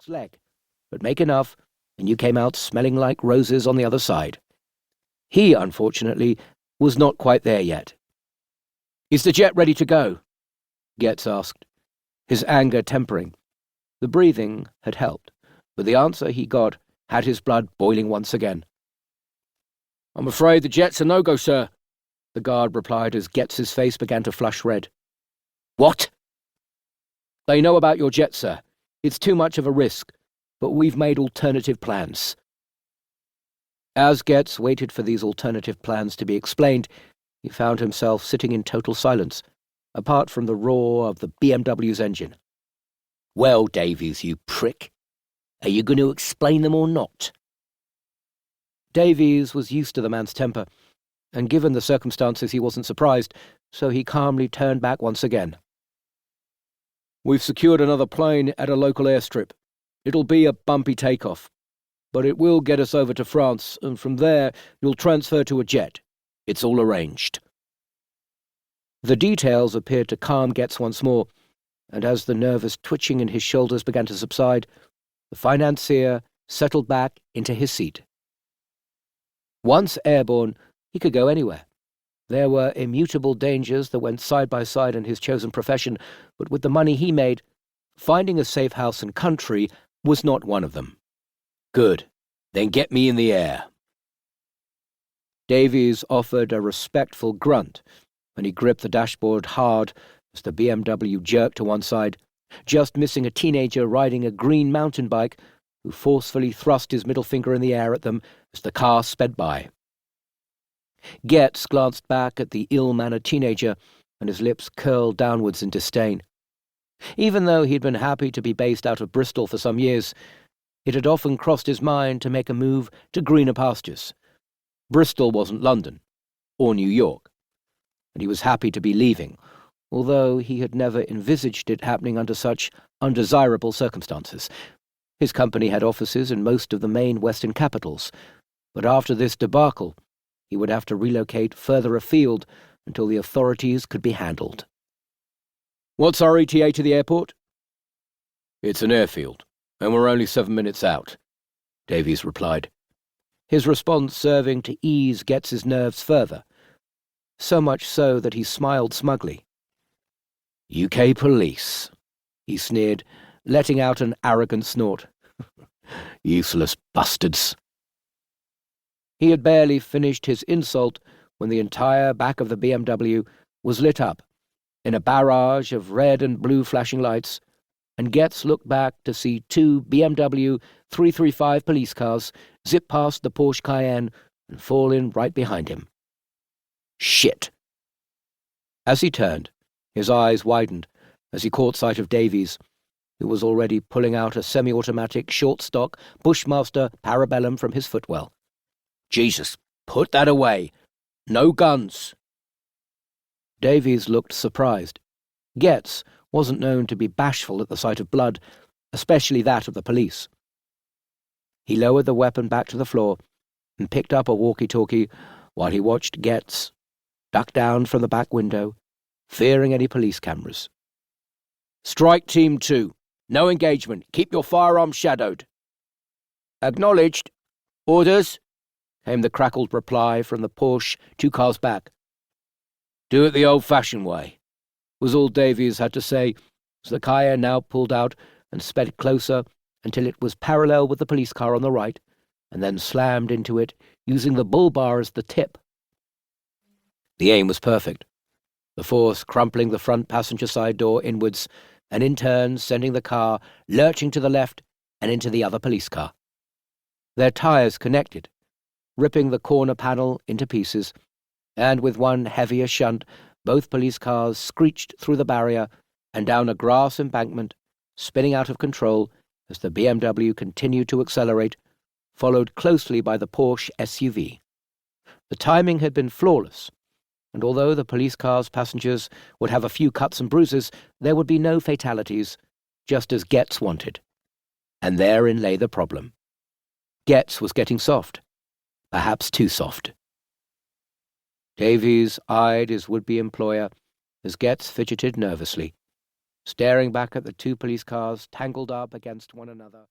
dog's leg, but make enough, and you came out smelling like roses on the other side. He, unfortunately, was not quite there yet. "Is the jet ready to go?" Getz asked, his anger tempering. The breathing had helped, but the answer he got had his blood boiling once again. "I'm afraid the jet's a no-go, sir," the guard replied as Getz's face began to flush red. "What?" "They know about your jet, sir. It's too much of a risk, but we've made alternative plans." As Getz waited for these alternative plans to be explained, he found himself sitting in total silence, apart from the roar of the BMW's engine. "Well, Davies, you prick, are you going to explain them or not?" Davies was used to the man's temper, and given the circumstances he wasn't surprised, so he calmly turned back once again. "We've secured another plane at a local airstrip. It'll be a bumpy takeoff, but it will get us over to France, and from there you'll transfer to a jet. It's all arranged." The details appeared to calm Getz once more, and as the nervous twitching in his shoulders began to subside, the financier settled back into his seat. Once airborne, he could go anywhere. There were immutable dangers that went side by side in his chosen profession, but with the money he made, finding a safe house and country was not one of them. "Good. Then get me in the air." Davies offered a respectful grunt, and he gripped the dashboard hard as the BMW jerked to one side, just missing a teenager riding a green mountain bike who forcefully thrust his middle finger in the air at them as the car sped by. Getz glanced back at the ill-mannered teenager, and his lips curled downwards in disdain. Even though he'd been happy to be based out of Bristol for some years, it had often crossed his mind to make a move to greener pastures. Bristol wasn't London, or New York, and he was happy to be leaving, although he had never envisaged it happening under such undesirable circumstances. His company had offices in most of the main Western capitals, but after this debacle, he would have to relocate further afield until the authorities could be handled. "What's our ETA to the airport?" "It's an airfield, and we're only 7 minutes out," Davies replied, his response serving to ease Getz's nerves further, so much so that he smiled smugly. "UK police," he sneered, letting out an arrogant snort. "Useless bastards." He had barely finished his insult when the entire back of the BMW was lit up in a barrage of red and blue flashing lights, and Getz looked back to see 2 BMW 335 police cars zip past the Porsche Cayenne and fall in right behind him. Shit! As he turned, his eyes widened as he caught sight of Davies, who was already pulling out a semi-automatic short-stock Bushmaster Parabellum from his footwell. "Jesus, put that away! No guns!" Davies looked surprised. Getz wasn't known to be bashful at the sight of blood, especially that of the police. He lowered the weapon back to the floor and picked up a walkie-talkie while he watched Getz duck down from the back window, fearing any police cameras. "Strike Team 2. No engagement. Keep your firearms shadowed." "Acknowledged. Orders," came the crackled reply from the Porsche 2 cars back. "Do it the old-fashioned way," was all Davies had to say as the Cayenne now pulled out and sped closer until it was parallel with the police car on the right, and then slammed into it, using the bull bar as the tip. The aim was perfect, the force crumpling the front passenger side door inwards, and in turn sending the car lurching to the left and into the other police car. Their tyres connected, ripping the corner panel into pieces, and with one heavier shunt, both police cars screeched through the barrier and down a grass embankment, spinning out of control as the BMW continued to accelerate, followed closely by the Porsche SUV. The timing had been flawless, and although the police car's passengers would have a few cuts and bruises, there would be no fatalities, just as Getz wanted. And therein lay the problem. Getz was getting soft, perhaps too soft. Davies eyed his would-be employer as Getz fidgeted nervously, staring back at the 2 police cars tangled up against one another.